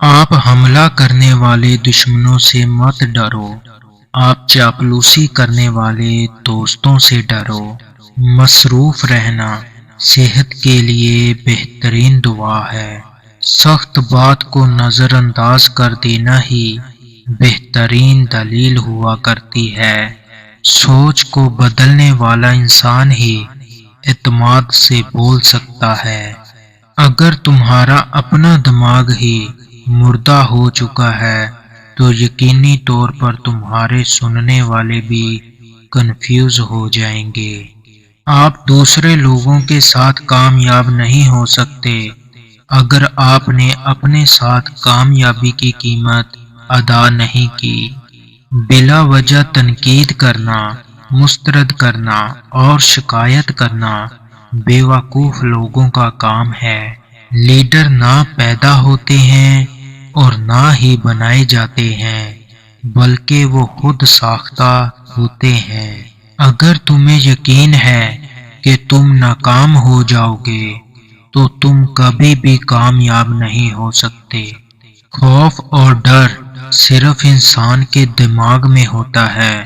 آپ حملہ کرنے والے دشمنوں سے مت ڈرو، آپ چاپلوسی کرنے والے دوستوں سے ڈرو۔ مصروف رہنا صحت کے لیے بہترین دعا ہے۔ سخت بات کو نظر انداز کر دینا ہی بہترین دلیل ہوا کرتی ہے۔ سوچ کو بدلنے والا انسان ہی اعتماد سے بول سکتا ہے۔ اگر تمہارا اپنا دماغ ہی مردہ ہو چکا ہے تو یقینی طور پر تمہارے سننے والے بھی کنفیوز ہو جائیں گے۔ آپ دوسرے لوگوں کے ساتھ کامیاب نہیں ہو سکتے اگر آپ نے اپنے ساتھ کامیابی کی قیمت ادا نہیں کی۔ بلا وجہ تنقید کرنا، مسترد کرنا اور شکایت کرنا بے وقوف لوگوں کا کام ہے۔ لیڈر نہ پیدا ہوتے ہیں اور نہ ہی بنائے جاتے ہیں، بلکہ وہ خود ساختہ ہوتے ہیں۔ اگر تمہیں یقین ہے کہ تم ناکام ہو جاؤ گے تو تم کبھی بھی کامیاب نہیں ہو سکتے۔ خوف اور ڈر صرف انسان کے دماغ میں ہوتا ہے،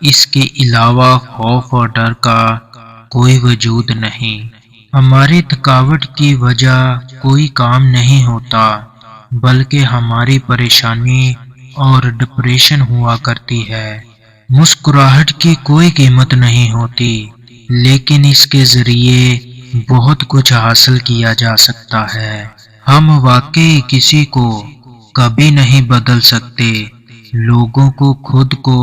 اس کے علاوہ خوف اور ڈر کا کوئی وجود نہیں۔ ہماری تھکاوٹ کی وجہ کوئی کام نہیں ہوتا، بلکہ ہماری پریشانی اور ڈپریشن ہوا کرتی ہے۔ مسکراہٹ کی کوئی قیمت نہیں ہوتی، لیکن اس کے ذریعے بہت کچھ حاصل کیا جا سکتا ہے۔ ہم واقعی کسی کو کبھی نہیں بدل سکتے، لوگوں کو خود کو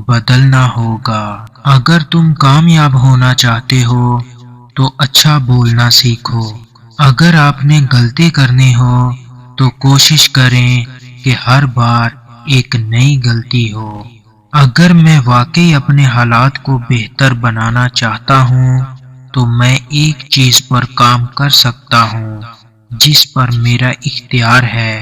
بدلنا ہوگا۔ اگر تم کامیاب ہونا چاہتے ہو تو اچھا بولنا سیکھو۔ اگر آپ نے غلطی کرنی ہو تو کوشش کریں کہ ہر بار ایک نئی غلطی ہو۔ اگر میں واقعی اپنے حالات کو بہتر بنانا چاہتا ہوں تو میں ایک چیز پر کام کر سکتا ہوں جس پر میرا اختیار ہے،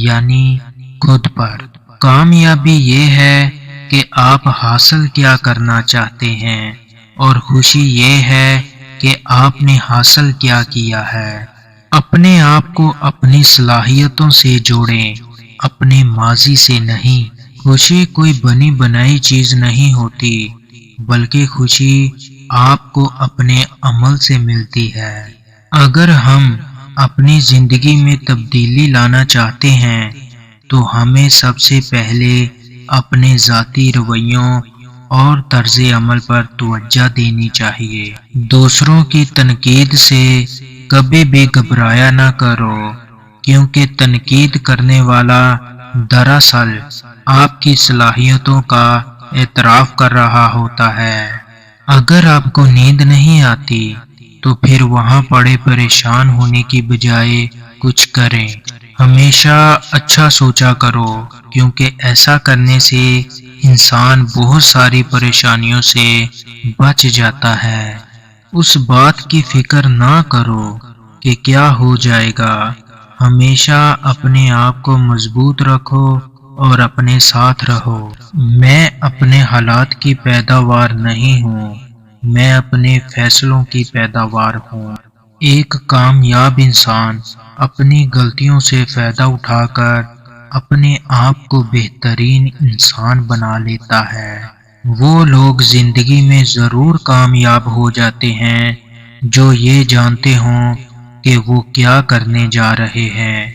یعنی خود پر۔ کامیابی یہ ہے کہ آپ حاصل کیا کرنا چاہتے ہیں اور خوشی یہ ہے کہ آپ نے حاصل کیا کیا ہے۔ اپنے آپ کو اپنی صلاحیتوں سے جوڑیں، اپنے ماضی سے نہیں۔ خوشی کوئی بنی بنائی چیز نہیں ہوتی، بلکہ خوشی آپ کو اپنے عمل سے ملتی ہے۔ اگر ہم اپنی زندگی میں تبدیلی لانا چاہتے ہیں تو ہمیں سب سے پہلے اپنے ذاتی رویوں اور طرز عمل پر توجہ دینی چاہیے۔ دوسروں کی تنقید سے کبھی بھی گھبرایا نہ کرو، کیونکہ تنقید کرنے والا دراصل آپ کی صلاحیتوں کا اعتراف کر رہا ہوتا ہے۔ اگر آپ کو نیند نہیں آتی تو پھر وہاں پڑے پریشان ہونے کی بجائے کچھ کریں۔ ہمیشہ اچھا سوچا کرو، کیونکہ ایسا کرنے سے انسان بہت ساری پریشانیوں سے بچ جاتا ہے۔ اس بات کی فکر نہ کرو کہ کیا ہو جائے گا، ہمیشہ اپنے آپ کو مضبوط رکھو اور اپنے ساتھ رہو۔ میں اپنے حالات کی پیداوار نہیں ہوں، میں اپنے فیصلوں کی پیداوار ہوں۔ ایک کامیاب انسان اپنی غلطیوں سے فائدہ اٹھا کر اپنے آپ کو بہترین انسان بنا لیتا ہے۔ وہ لوگ زندگی میں ضرور کامیاب ہو جاتے ہیں جو یہ جانتے ہوں کہ وہ کیا کرنے جا رہے ہیں۔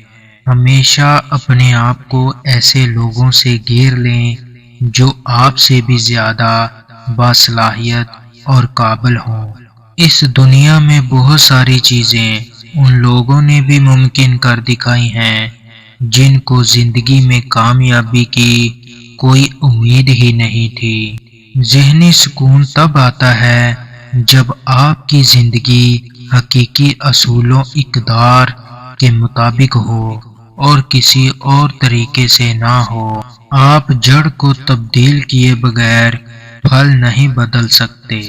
ہمیشہ اپنے آپ کو ایسے لوگوں سے گھیر لیں جو آپ سے بھی زیادہ باصلاحیت اور قابل ہوں۔ اس دنیا میں بہت ساری چیزیں ان لوگوں نے بھی ممکن کر دکھائی ہیں جن کو زندگی میں کامیابی کی کوئی امید ہی نہیں تھی۔ ذہنی سکون تب آتا ہے جب آپ کی زندگی حقیقی اصول و اقدار کے مطابق ہو اور کسی اور طریقے سے نہ ہو۔ آپ جڑ کو تبدیل کیے بغیر پھل نہیں بدل سکتے۔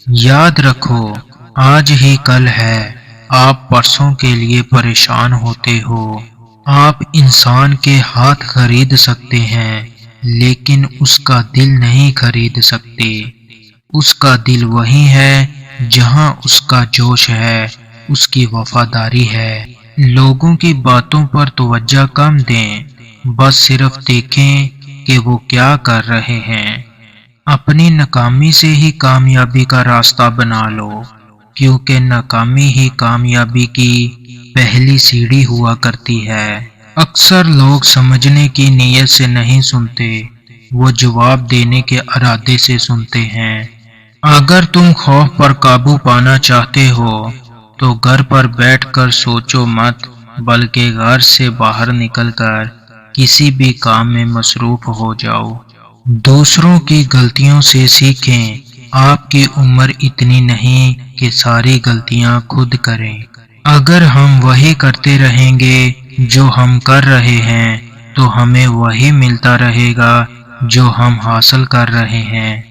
یاد رکھو، آج ہی کل ہے۔ آپ پرسوں کے لیے پریشان ہوتے ہو۔ آپ انسان کے ہاتھ خرید سکتے ہیں، لیکن اس کا دل نہیں خرید سکتے۔ اس کا دل وہی ہے جہاں اس کا جوش ہے، اس کی وفاداری ہے۔ لوگوں کی باتوں پر توجہ کم دیں، بس صرف دیکھیں کہ وہ کیا کر رہے ہیں۔ اپنی ناکامی سے ہی کامیابی کا راستہ بنا لو، کیونکہ ناکامی ہی کامیابی کی پہلی سیڑھی ہوا کرتی ہے۔ اکثر لوگ سمجھنے کی نیت سے نہیں سنتے، وہ جواب دینے کے ارادے سے سنتے ہیں۔ اگر تم خوف پر قابو پانا چاہتے ہو تو گھر پر بیٹھ کر سوچو مت، بلکہ گھر سے باہر نکل کر کسی بھی کام میں مصروف ہو جاؤ۔ دوسروں کی غلطیوں سے سیکھیں، آپ کی عمر اتنی نہیں کہ ساری غلطیاں خود کریں۔ اگر ہم وہی کرتے رہیں گے جو ہم کر رہے ہیں تو ہمیں وہی ملتا رہے گا جو ہم حاصل کر رہے ہیں۔